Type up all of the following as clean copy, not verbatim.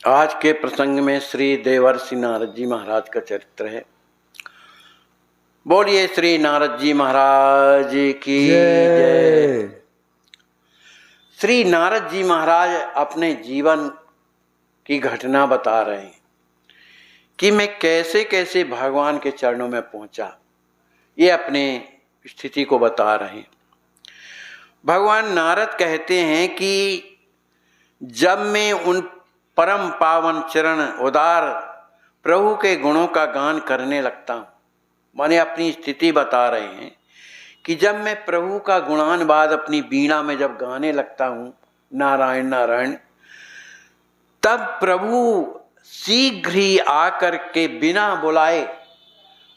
आज के प्रसंग में श्री देवर्षि नारद जी महाराज का चरित्र है। बोलिए श्री नारद जी महाराज की जय। श्री नारद जी महाराज अपने जीवन की घटना बता रहे हैं कि मैं कैसे कैसे भगवान के चरणों में पहुंचा। ये अपने स्थिति को बता रहे हैं। भगवान नारद कहते हैं कि जब मैं उन परम पावन चरण उदार प्रभु के गुणों का गान करने लगता हूँ, माने अपनी स्थिति बता रहे हैं कि जब मैं प्रभु का गुणानुवाद अपनी वीणा में जब गाने लगता हूँ नारायण नारायण, तब प्रभु शीघ्र ही आकर के बिना बुलाए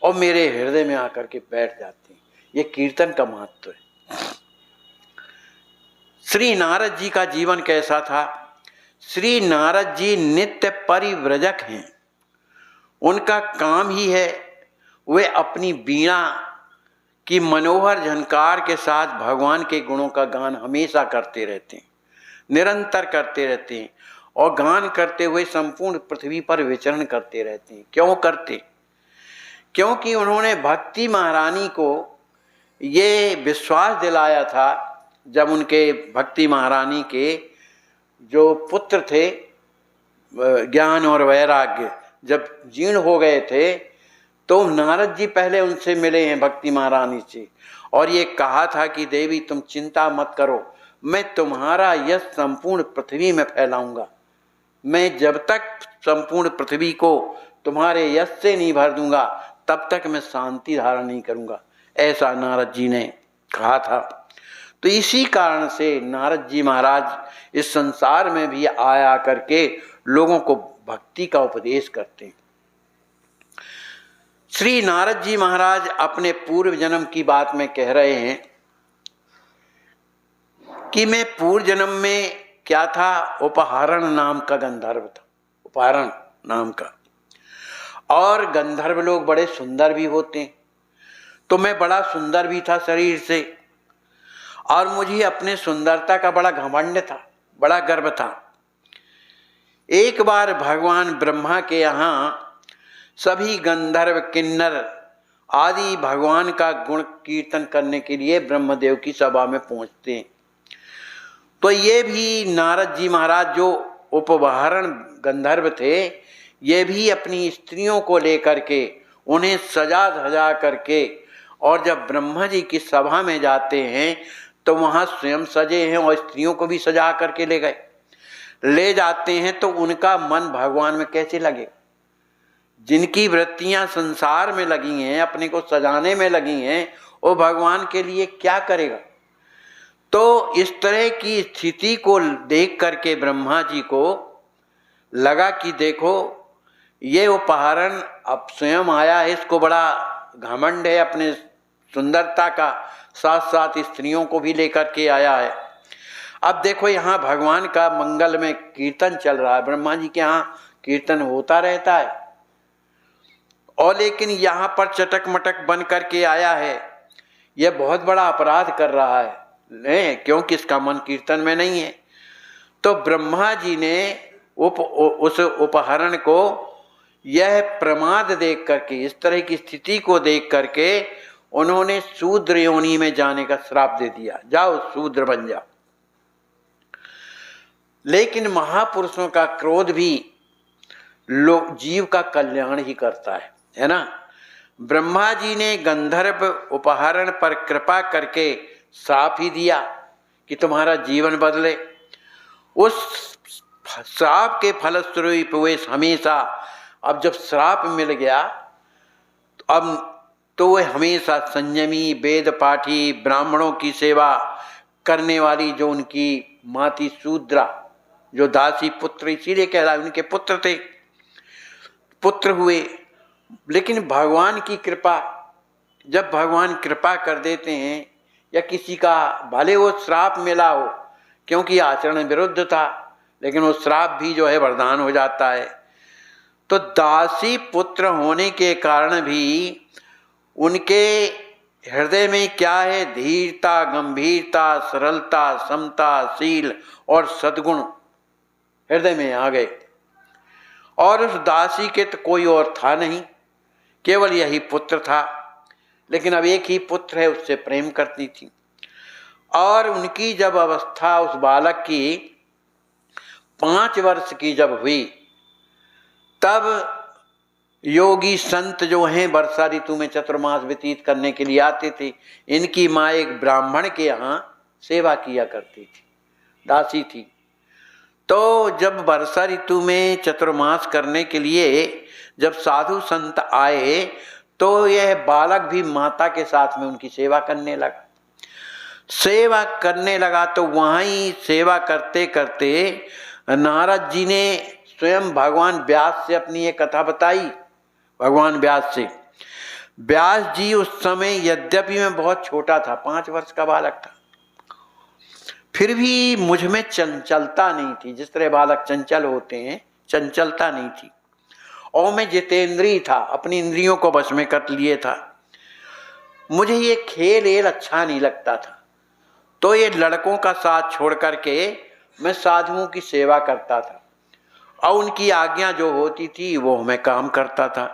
और मेरे हृदय में आकर के बैठ जाते हैं। ये कीर्तन का महत्व है। श्री नारद जी का जीवन कैसा था? श्री नारद जी नित्य परिव्रजक हैं। उनका काम ही है वे अपनी वीणा की मनोहर झनकार के साथ भगवान के गुणों का गान हमेशा करते रहते हैं, निरंतर करते रहते हैं और गान करते हुए संपूर्ण पृथ्वी पर विचरण करते रहते हैं। क्यों करते? क्योंकि उन्होंने भक्ति महारानी को ये विश्वास दिलाया था जब उनके भक्ति महारानी के जो पुत्र थे ज्ञान और वैराग्य जब जीर्ण हो गए थे, तो नारद जी पहले उनसे मिले हैं भक्ति महारानी से और ये कहा था कि देवी तुम चिंता मत करो, मैं तुम्हारा यश संपूर्ण पृथ्वी में फैलाऊंगा। मैं जब तक संपूर्ण पृथ्वी को तुम्हारे यश से नहीं भर दूंगा तब तक मैं शांति धारण नहीं करूंगा, ऐसा नारद जी ने कहा था। तो इसी कारण से नारद जी महाराज इस संसार में भी आया करके लोगों को भक्ति का उपदेश करते हैं। श्री नारद जी महाराज अपने पूर्व जन्म की बात में कह रहे हैं कि मैं पूर्व जन्म में क्या था, उपहारण नाम का गंधर्व था, उपहारण नाम का। और गंधर्व लोग बड़े सुंदर भी होते हैं, तो मैं बड़ा सुंदर भी था शरीर से और मुझे अपने सुंदरता का बड़ा घमंड था, बड़ा गर्व था। एक बार भगवान ब्रह्मा के यहाँ सभी गंधर्व किन्नर आदि भगवान का गुण कीर्तन करने के लिए ब्रह्मदेव की सभा में पहुंचते हैं। तो ये भी नारद जी महाराज जो उपहारण गंधर्व थे, ये भी अपनी स्त्रियों को लेकर के उन्हें सजा धजा करके और जब ब्रह्मा जी की सभा में जाते हैं तो वहाँ स्वयं सजे हैं और स्त्रियों को भी सजा करके ले जाते हैं। तो उनका मन भगवान में कैसे लगे? जिनकी वृत्तियां संसार में लगी हैं, अपने को सजाने में लगी हैं, वो भगवान के लिए क्या करेगा? तो इस तरह की स्थिति को देख करके ब्रह्मा जी को लगा कि देखो ये उपहारण अब स्वयं आया है, इसको बड़ा घमंड है अपने सुंदरता का, साथ साथ स्त्रियों को भी लेकर के आया है। अब देखो यहाँ भगवान का मंगल में कीर्तन चल रहा है, ब्रह्मा जी के यहाँ कीर्तन होता रहता है और लेकिन यहाँ पर चटक मटक बन करके आया है, यह बहुत बड़ा अपराध कर रहा है क्योंकि इसका मन कीर्तन में नहीं है। तो ब्रह्मा जी ने उस उपहरण को यह प्रमाद देख करके, इस तरह की स्थिति को देख करके उन्होंने शूद्र योनि में जाने का श्राप दे दिया, जाओ शूद्र बन जाओ। लेकिन महापुरुषों का क्रोध भी जीव का कल्याण ही करता है ना। ब्रह्मा जी ने गंधर्व उपहारण पर कृपा करके श्राप ही दिया कि तुम्हारा जीवन बदले। उस श्राप के फलस्वरूप वे हमेशा, अब जब श्राप मिल गया तो वे हमेशा संयमी, वेद पाठी, ब्राह्मणों की सेवा करने वाली जो उनकी माती शूद्रा, जो दासी पुत्र, इसीलिए कह रहा है उनके पुत्र थे, पुत्र हुए। लेकिन भगवान की कृपा, जब भगवान कृपा कर देते हैं या किसी का भले वो श्राप मिला हो क्योंकि आचरण विरुद्ध था, लेकिन वो श्राप भी जो है वरदान हो जाता है। तो दासी पुत्र होने के कारण भी उनके हृदय में क्या है? धीरता, गंभीरता, सरलता, समता, शील और सद्गुण हृदय में आ गए। और उस दासी के तो कोई और था नहीं, केवल यही पुत्र था। लेकिन अब एक ही पुत्र है, उससे प्रेम करती थी। और उनकी जब अवस्था उस बालक की 5 वर्ष की जब हुई, तब योगी संत जो हैं वर्षा ऋतु में चतुर्मास व्यतीत करने के लिए आते थे। इनकी माँ एक ब्राह्मण के यहाँ सेवा किया करती थी, दासी थी। तो जब वर्षा ऋतु में चतुर्मास करने के लिए जब साधु संत आए, तो यह बालक भी माता के साथ में उनकी सेवा करने लगा। तो वहीं सेवा करते करते नारद जी ने स्वयं भगवान व्यास से अपनी ये कथा बताई। भगवान व्यास से, व्यास जी उस समय यद्यपि मैं बहुत छोटा था, 5 वर्ष का बालक था, फिर भी मुझ में चंचलता नहीं थी। जिस तरह बालक चंचल होते हैं, चंचलता नहीं थी। और मैं जितेंद्रिय था, अपनी इंद्रियों को वश में कर लिए था। मुझे ये खेल अच्छा नहीं लगता था। तो ये लड़कों का साथ छोड़ करके मैं साधुओं की सेवा करता था, और उनकी आज्ञा जो होती थी वो मैं काम करता था।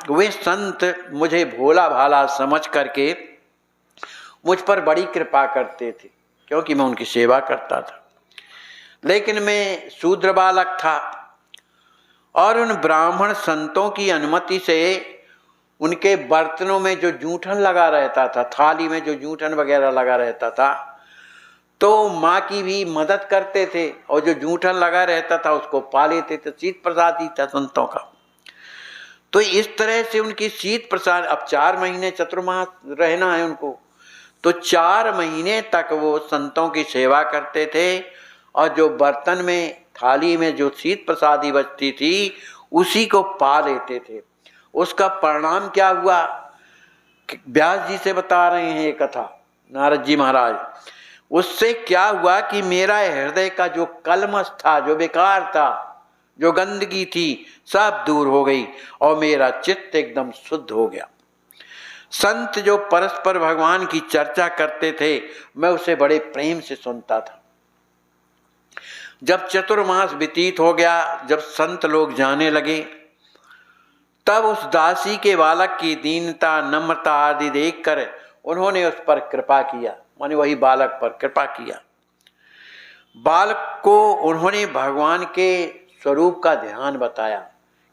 वे संत मुझे भोला भाला समझ करके मुझ पर बड़ी कृपा करते थे, क्योंकि मैं उनकी सेवा करता था। लेकिन मैं शूद्र बालक था, और उन ब्राह्मण संतों की अनुमति से उनके बर्तनों में जो जूठन लगा रहता था, थाली में जो जूठन वगैरह लगा रहता था, तो माँ की भी मदद करते थे, और जो जूठन लगा रहता था उसको पा लेते थे। शीत प्रसाद ही था संतों का। तो इस तरह से उनकी शीत प्रसाद, अब 4 महीने चतुर्मास रहना है उनको, तो 4 महीने तक वो संतों की सेवा करते थे, और जो बर्तन में, थाली में जो शीत प्रसादी बचती थी, उसी को पा लेते थे। उसका परिणाम क्या हुआ, व्यास जी से बता रहे हैं ये कथा नारद जी महाराज। उससे क्या हुआ कि मेरा हृदय का जो कलमश था, जो बेकार था, जो गंदगी थी, सब दूर हो गई, और मेरा चित्त एकदम शुद्ध हो गया। संत जो परस्पर भगवान की चर्चा करते थे, मैं उसे बड़े प्रेम से सुनता था। जब चतुर्मास व्यतीत हो गया, जब संत लोग जाने लगे, तब उस दासी के बालक की दीनता, नम्रता आदि देखकर उन्होंने उस पर कृपा किया, माने वही बालक पर कृपा किया। बालक को उन्होंने भगवान के स्वरूप का ध्यान बताया,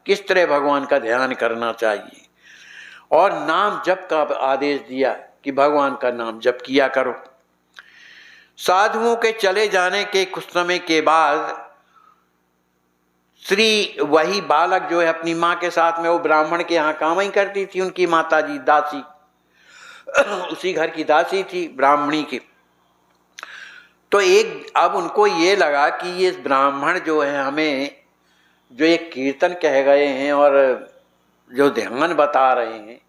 किस तरह भगवान का ध्यान करना चाहिए, और नाम जप का आदेश दिया कि भगवान का नाम जप किया करो। साधुओं के चले जाने के कुछ समय के बाद वही बालक जो है अपनी माँ के साथ में, वो ब्राह्मण के यहाँ काम ही करती थी, उनकी माता जी दासी, उसी घर की दासी थी ब्राह्मणी की। तो अब उनको ये लगा कि ये ब्राह्मण जो है हमें जो एक कीर्तन कह गए हैं और जो ध्यान बता रहे हैं,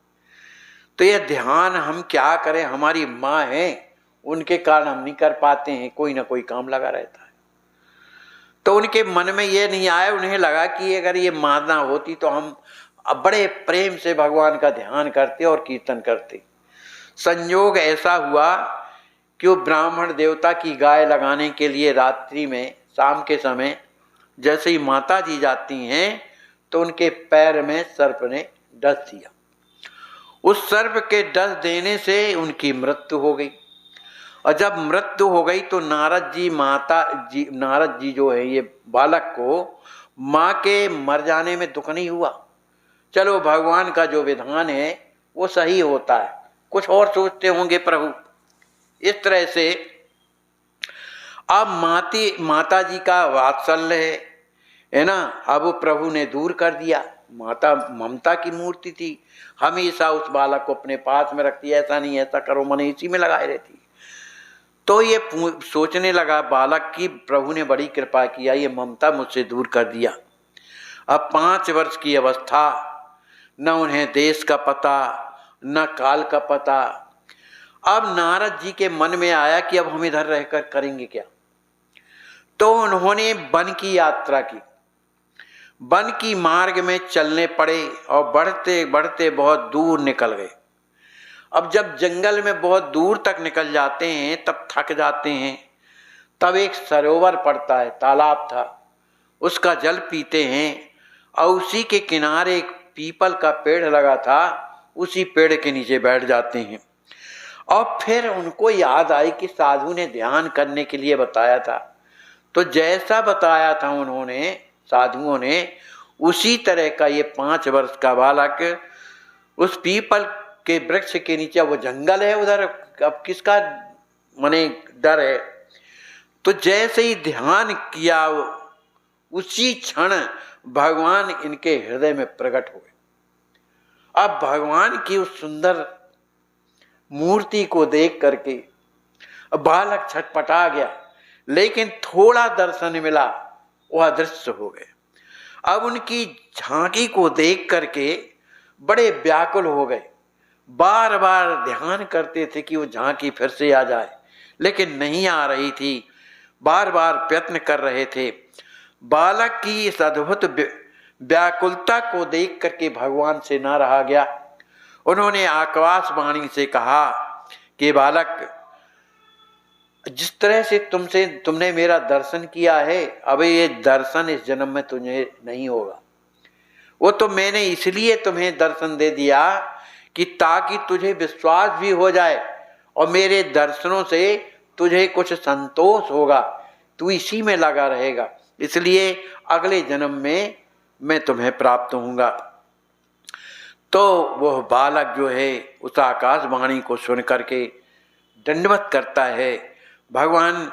तो ये ध्यान हम क्या करें, हमारी माँ है, उनके कारण हम नहीं कर पाते हैं, कोई ना कोई काम लगा रहता है। तो उनके मन में ये नहीं आया, उन्हें लगा कि अगर ये माँ ना होती तो हम अब बड़े प्रेम से भगवान का ध्यान करते और कीर्तन करते। संयोग ऐसा हुआ कि वो ब्राह्मण देवता की गाय लगाने के लिए रात्रि में, शाम के समय जैसे ही माता जी जाती हैं, तो उनके पैर में सर्प ने डस दिया। उस सर्प के डस देने से उनकी मृत्यु हो गई। और जब मृत्यु हो गई तो नारद जी जो है, ये बालक को माँ के मर जाने में दुख नहीं हुआ। चलो भगवान का जो विधान है वो सही होता है, कुछ और सोचते होंगे प्रभु। इस तरह से अब माता जी का वात्सल्य है ना, अब प्रभु ने दूर कर दिया। माता ममता की मूर्ति थी, हमेशा उस बालक को अपने पास में रखती, ऐसा नहीं ऐसा करो, मन इसी में लगाए रहती। तो ये सोचने लगा बालक की प्रभु ने बड़ी कृपा किया, ये ममता मुझसे दूर कर दिया। अब 5 वर्ष की अवस्था, न उन्हें देश का पता न काल का पता। अब नारद जी के मन में आया कि अब हम इधर रहकर करेंगे क्या। तो उन्होंने वन की यात्रा की, वन की मार्ग में चलने पड़े और बढ़ते बढ़ते बहुत दूर निकल गए। अब जब जंगल में बहुत दूर तक निकल जाते हैं तब थक जाते हैं। तब एक सरोवर पड़ता है, तालाब था, उसका जल पीते हैं और उसी के किनारे एक पीपल का पेड़ लगा था, उसी पेड़ के नीचे बैठ जाते हैं। और फिर उनको याद आई कि साधु ने ध्यान करने के लिए बताया था, तो जैसा बताया था उन्होंने साधुओं ने, उसी तरह का ये 5 वर्ष का बालक उस पीपल के वृक्ष के नीचे, वो जंगल है उधर, अब किसका मने डर है, तो जैसे ही ध्यान किया उसी क्षण भगवान इनके हृदय में प्रकट हुए। अब भगवान की उस सुंदर मूर्ति को देख करके बालक छटपटा गया, लेकिन थोड़ा दर्शन मिला, वह अदृश्य हो गए। अब उनकी झांकी को देख करके बड़े व्याकुल हो गए, बार बार ध्यान करते थे कि वो झांकी फिर से आ जाए, लेकिन नहीं आ रही थी, बार बार प्रयत्न कर रहे थे। बालक की इस अद्भुत व्याकुलता को देख करके भगवान से न रहा गया। उन्होंने आकाशवाणी से कहा कि बालक, जिस तरह से तुमने मेरा दर्शन किया है, अब ये दर्शन इस जन्म में तुझे नहीं होगा। वो तो मैंने इसलिए तुम्हें दर्शन दे दिया कि ताकि तुझे विश्वास भी हो जाए और मेरे दर्शनों से तुझे कुछ संतोष होगा, तू इसी में लगा रहेगा, इसलिए अगले जन्म में मैं तुम्हें प्राप्त होऊंगा। तो वह बालक जो है उस आकाशवाणी को सुन करके दंडवत करता है, भगवान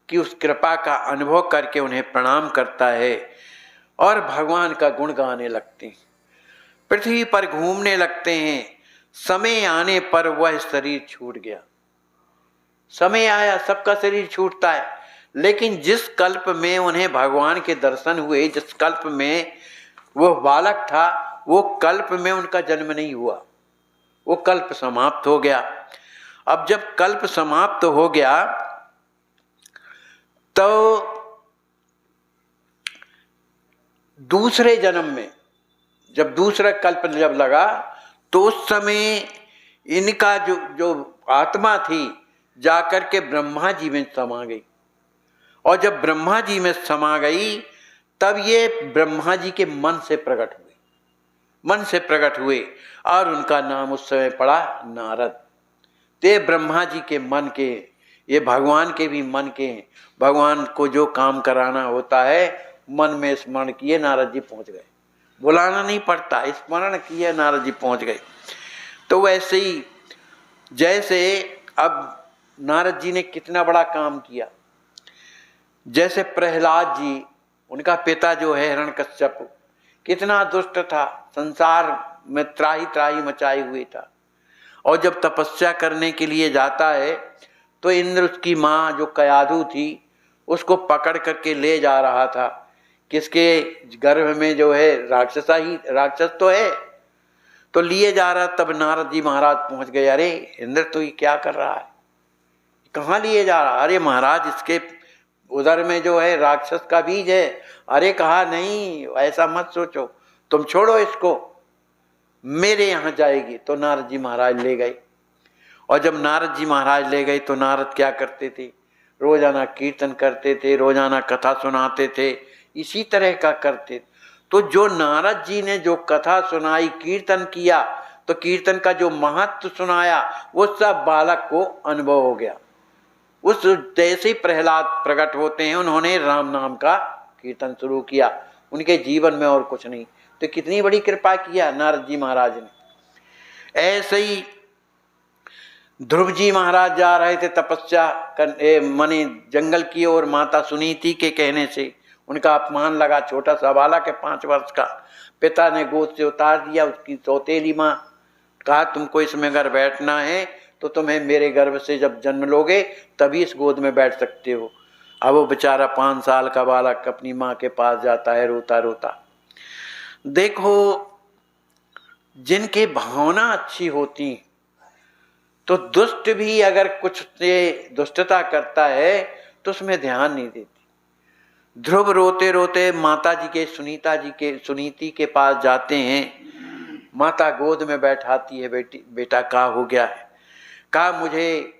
की उस कृपा का अनुभव करके उन्हें प्रणाम करता है और भगवान का गुण गाने लगते हैं, पृथ्वी पर घूमने लगते हैं। समय आने पर वह शरीर छूट गया। समय आया, सबका शरीर छूटता है, लेकिन जिस कल्प में उन्हें भगवान के दर्शन हुए, जिस कल्प में वह बालक था, वो कल्प में उनका जन्म नहीं हुआ, वो कल्प समाप्त हो गया। अब जब कल्प समाप्त हो गया तो दूसरे जन्म में जब दूसरा कल्प जब लगा, तो उस समय इनका जो आत्मा थी जाकर के ब्रह्मा जी में समा गई, और जब ब्रह्मा जी में समा गई तब ये ब्रह्मा जी के मन से प्रकट हुए और उनका नाम उस समय पड़ा नारद। ते ब्रह्मा जी के मन के, ये भगवान के भी मन के हैं। भगवान को जो काम कराना होता है मन में स्मरण किए नारद जी पहुंच गए, बुलाना नहीं पड़ता, स्मरण किए नारद जी पहुंच गए। तो वैसे ही जैसे अब नारद जी ने कितना बड़ा काम किया, जैसे प्रहलाद जी, उनका पिता जो है हिरण्यकश्यप, कितना दुष्ट था, संसार में त्राही त्राही मचाए हुए था, और जब तपस्या करने के लिए जाता है तो इंद्र उसकी माँ जो कयाधु थी उसको पकड़ करके ले जा रहा था, किसके गर्भ में जो है राक्षस तो है, तो लिए जा रहा। तब नारद जी महाराज पहुंच गए, अरे इंद्र तो ये क्या कर रहा है, कहाँ लिए जा रहा? अरे महाराज, इसके उधर में जो है राक्षस का बीज है। अरे कहा नहीं, ऐसा मत सोचो, तुम छोड़ो इसको, मेरे यहाँ जाएगी। तो नारद जी महाराज ले गए, और जब नारद जी महाराज ले गए तो नारद क्या करते थे, रोजाना कीर्तन करते थे, रोजाना कथा सुनाते थे, इसी तरह का करते। तो जो नारद जी ने जो कथा सुनाई, कीर्तन किया, तो कीर्तन का जो महत्व सुनाया वो सब बालक को अनुभव हो गया। उस जैसे ही प्रहलाद प्रकट होते हैं, उन्होंने राम नाम का कीर्तन शुरू किया, उनके जीवन में और कुछ नहीं। तो कितनी बड़ी कृपा किया नारद जी महाराज ने। ऐसे ही ध्रुव जी महाराज जा रहे थे तपस्या करने, मने जंगल की ओर, माता सुनीति के कहने से उनका अपमान लगा। छोटा सा बालक है 5 वर्ष का, पिता ने गोद से उतार दिया। उसकी सौतेली माँ कहा, तुमको इसमें अगर बैठना है तो तुम्हें मेरे गर्भ से जब जन्म लोगे तभी इस गोद में बैठ सकते हो। अब वो बेचारा 5 साल का बालक अपनी माँ के पास जाता है रोता रोता। देखो, जिनकी भावना अच्छी होती तो दुष्ट भी अगर कुछ से दुष्टता करता है तो उसमें ध्यान नहीं देती। ध्रुव रोते रोते माता जी के सुनीति के पास जाते हैं। माता गोद में बैठाती है, बेटा क्या हो गया है? कहा, मुझे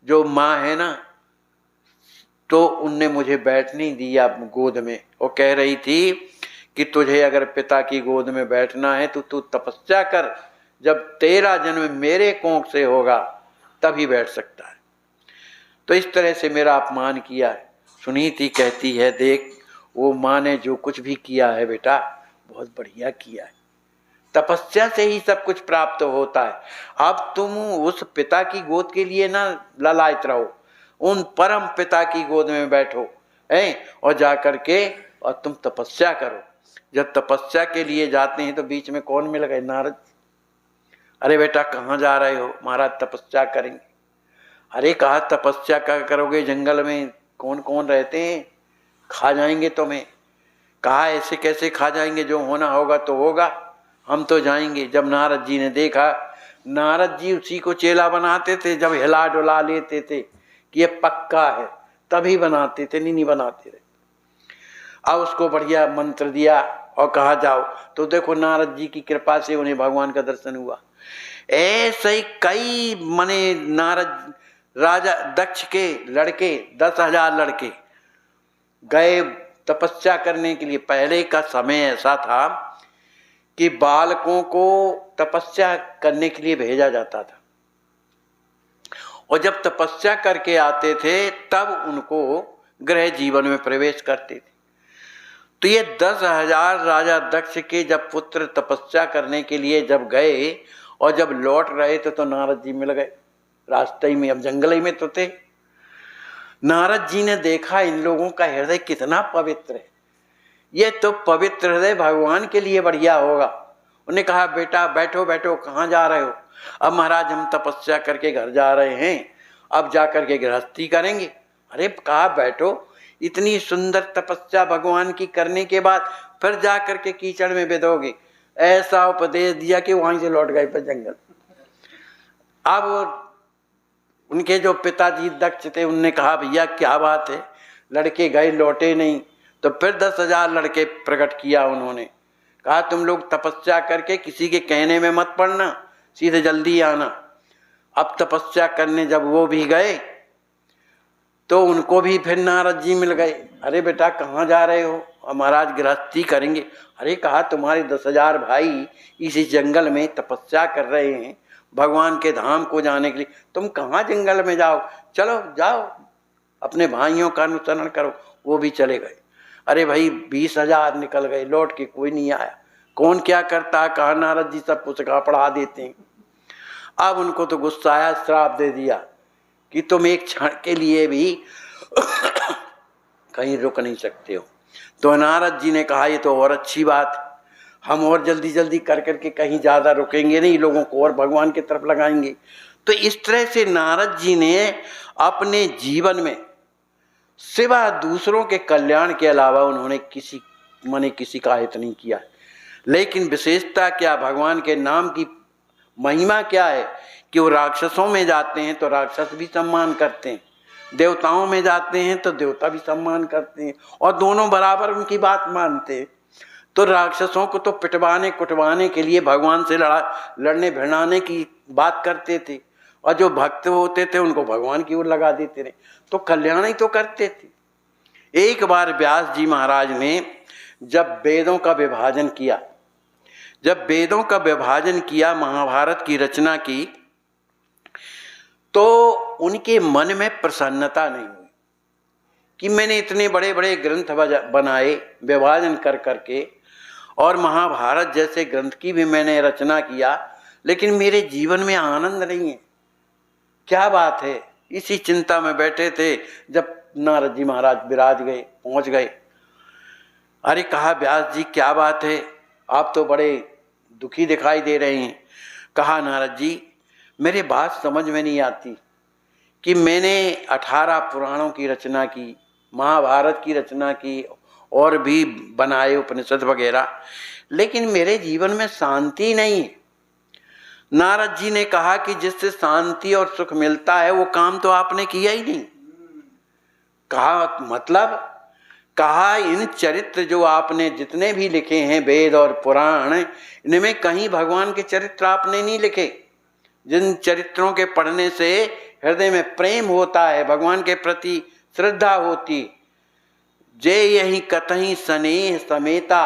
जो माँ है ना, तो उनने मुझे बैठने ही दिया गोद में। वो कह रही थी कि तुझे अगर पिता की गोद में बैठना है तो तू तपस्या कर, जब तेरा जन्म मेरे कोख से होगा तभी बैठ सकता है। तो इस तरह से मेरा अपमान किया है। सुनीति कहती है, देख वो माँ ने जो कुछ भी किया है बेटा बहुत बढ़िया किया है, तपस्या से ही सब कुछ प्राप्त होता है। अब तुम उस पिता की गोद के लिए ना ललायत रहो, उन परम पिता की गोद में बैठो और जा करके और तुम तपस्या करो। जब तपस्या के लिए जाते हैं तो बीच में कौन मिल गए? नारद। अरे बेटा कहाँ जा रहे हो? महाराज तपस्या करेंगे। अरे कहा तपस्या क्या करोगे? जंगल में कौन कौन रहते हैं, खा जाएंगे तुम्हें। कहा ऐसे कैसे खा जाएंगे, जो होना होगा तो होगा, हम तो जाएंगे। जब नारद जी ने देखा, नारद जी उसी को चेला बनाते थे जब हिला डुला लेते थे कि ये पक्का है, तभी बनाते थे, नहीं बनाते थे। अब उसको बढ़िया मंत्र दिया और कहा जाओ। तो देखो नारद जी की कृपा से उन्हें भगवान का दर्शन हुआ। ऐसे ही कई मने नारद राजा दक्ष के लड़के 10,000 लड़के गए तपस्या करने के लिए। पहले का समय ऐसा था कि बालकों को तपस्या करने के लिए भेजा जाता था, और जब तपस्या करके आते थे तब उनको गृह जीवन में प्रवेश करते थे। तो ये 10,000 राजा दक्ष के जब पुत्र तपस्या करने के लिए जब गए और जब लौट रहे थे तो नारद जी मिल गए रास्ते ही में। अब जंगल ही में तो थे। नारद जी ने देखा इन लोगों का हृदय कितना पवित्र है, ये तो पवित्र हृदय भगवान के लिए बढ़िया होगा। उन्हें कहा बेटा बैठो बैठो, कहाँ जा रहे हो? अब महाराज हम तपस्या करके घर जा रहे हैं, अब जा करके गृहस्थी करेंगे। अरे कहा बैठो, इतनी सुंदर तपस्या भगवान की करने के बाद फिर जा करके कीचड़ में बिदोगे। ऐसा उपदेश दिया कि वहीं से लौट गए पर जंगल। अब उनके जो पिताजी दक्ष थे उनने कहा भैया क्या बात है, लड़के गए लौटे नहीं। तो फिर 10,000 लड़के प्रकट किया उन्होंने। कहा तुम लोग तपस्या करके किसी के कहने में मत पड़ना, सीधे जल्दी आना। अब तपस्या करने जब वो भी गए तो उनको भी फिर नारद जी मिल गए। अरे बेटा कहाँ जा रहे हो? महाराज गृहस्थी करेंगे। अरे कहा तुम्हारे 10,000 भाई इसी जंगल में तपस्या कर रहे हैं भगवान के धाम को जाने के लिए, तुम कहाँ जंगल में जाओ, चलो जाओ अपने भाइयों का अनुसरण करो। वो भी चले गए। अरे भाई 20,000 निकल गए, लौट के कोई नहीं आया। कौन क्या करता? कहा नारद जी सब पुस्तका पढ़ा देते हैं। अब उनको तो गुस्सा आया, श्राप दे दिया कि तुम एक क्षण के लिए भी कहीं रुक नहीं सकते हो। तो नारद जी ने कहा ये तो और अच्छी बात, हम और जल्दी जल्दी कर करके कहीं ज़्यादा रुकेंगे नहीं, लोगों को और भगवान की तरफ लगाएंगे। तो इस तरह से नारद जी ने अपने जीवन में सिवा दूसरों के कल्याण के अलावा उन्होंने किसी का हित नहीं किया। लेकिन विशेषता क्या, भगवान के नाम की महिमा क्या है कि वो राक्षसों में जाते हैं तो राक्षस भी सम्मान करते हैं, देवताओं में जाते हैं तो देवता भी सम्मान करते हैं, और दोनों बराबर उनकी बात मानते हैं। तो राक्षसों को तो पिटवाने कुटवाने के लिए भगवान से लड़ने भिड़ाने की बात करते थे, और जो भक्त होते थे उनको भगवान की ओर लगा देते थे, तो कल्याण ही तो करते थे। एक बार व्यास जी महाराज ने जब वेदों का विभाजन किया, महाभारत की रचना की, तो उनके मन में प्रसन्नता नहीं हुई कि मैंने इतने बड़े बड़े ग्रंथ बनाए विभाजन कर करके, और महाभारत जैसे ग्रंथ की भी मैंने रचना किया, लेकिन मेरे जीवन में आनंद नहीं है, क्या बात है? इसी चिंता में बैठे थे जब नारद जी महाराज पहुंच गए। अरे कहा व्यास जी क्या बात है, आप तो बड़े दुखी दिखाई दे रहे हैं। कहा नारद जी मेरी बात समझ में नहीं आती कि मैंने 18 पुराणों की रचना की, महाभारत की रचना की, और भी बनाए उपनिषद वगैरह, लेकिन मेरे जीवन में शांति नहीं है। नारद जी ने कहा कि जिससे शांति और सुख मिलता है वो काम तो आपने किया ही नहीं। कहा मतलब? कहा इन चरित्र जो आपने जितने भी लिखे हैं वेद और पुराण, इनमें कहीं भगवान के चरित्र आपने नहीं लिखे। जिन चरित्रों के पढ़ने से हृदय में प्रेम होता है, भगवान के प्रति श्रद्धा होती। जे यही कतही स्नेह समेता,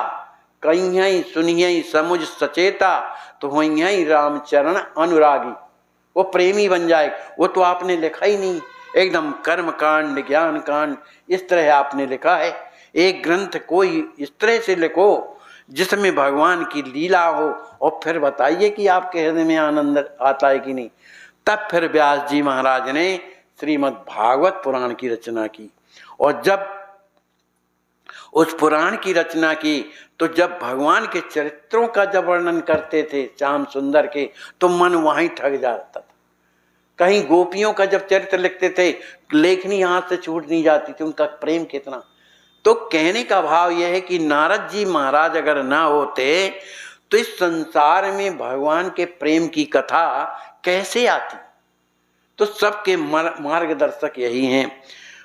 कहीं सुनियई समुझ सचेता, तो वहीं रामचरण अनुरागी। वो प्रेमी बन जाए। वो तो आपने लिखा ही नहीं, एकदम कर्म कांड ज्ञान कांड इस तरह आपने लिखा है। एक ग्रंथ कोई इस तरह से लिखो जिसमें भगवान की लीला हो, और फिर बताइए कि आपके हृदय में आनंद आता है कि नहीं। तब फिर व्यास जी महाराज ने श्रीमद् भागवत पुराण की रचना की। और जब उस पुराण की रचना की तो जब भगवान के चरित्रों का जब वर्णन करते थे श्याम सुंदर के, तो मन वहीं ठग जाता था। कहीं गोपियों का जब चरित्र लिखते थे, लेखनी हाथ से छूट नहीं जाती थी, उनका प्रेम कितना। तो कहने का भाव यह है कि नारद जी महाराज अगर ना होते तो इस संसार में भगवान के प्रेम की कथा कैसे आती। तो सबके मार्गदर्शक यही हैं।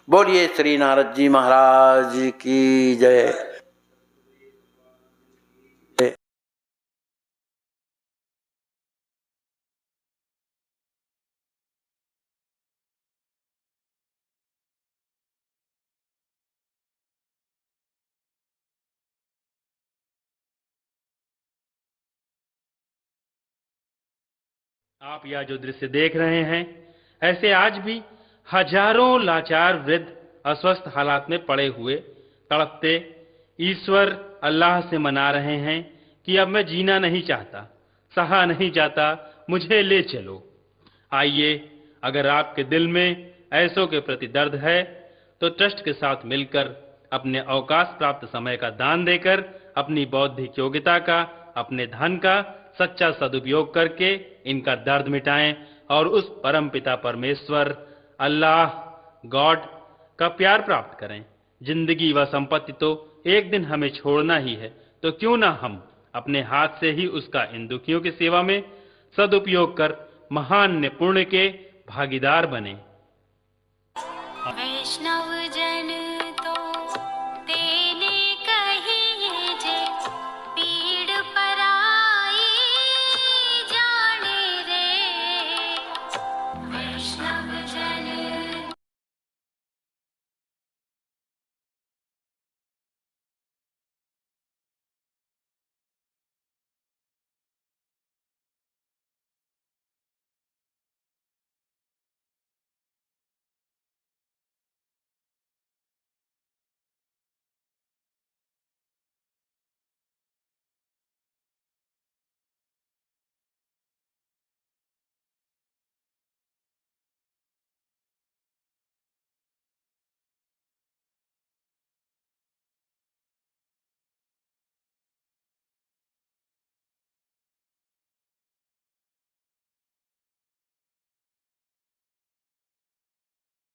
बोलिए श्री नारद जी महाराज की जय। आप यह जो दृश्य देख रहे हैं, ऐसे आज भी हजारों लाचार वृद्ध अस्वस्थ हालात में पड़े हुए तड़पते ईश्वर अल्लाह से मना रहे हैं कि अब मैं जीना नहीं चाहता, सहा नहीं जाता, मुझे ले चलो। आइए, अगर आपके दिल में ऐसों के प्रति दर्द है तो ट्रस्ट के साथ मिलकर अपने अवकाश प्राप्त समय का दान देकर अपनी बौद्धिक योग्यता का, अपने धन का सच्चा सदुपयोग करके इनका दर्द मिटाएं और उस परम पिता परमेश्वर अल्लाह गॉड का प्यार प्राप्त करें। जिंदगी व संपत्ति तो एक दिन हमें छोड़ना ही है, तो क्यों ना हम अपने हाथ से ही उसका इन दुखियों की सेवा में सदुपयोग कर महान पुण्य के भागीदार बने। वैष्णव जन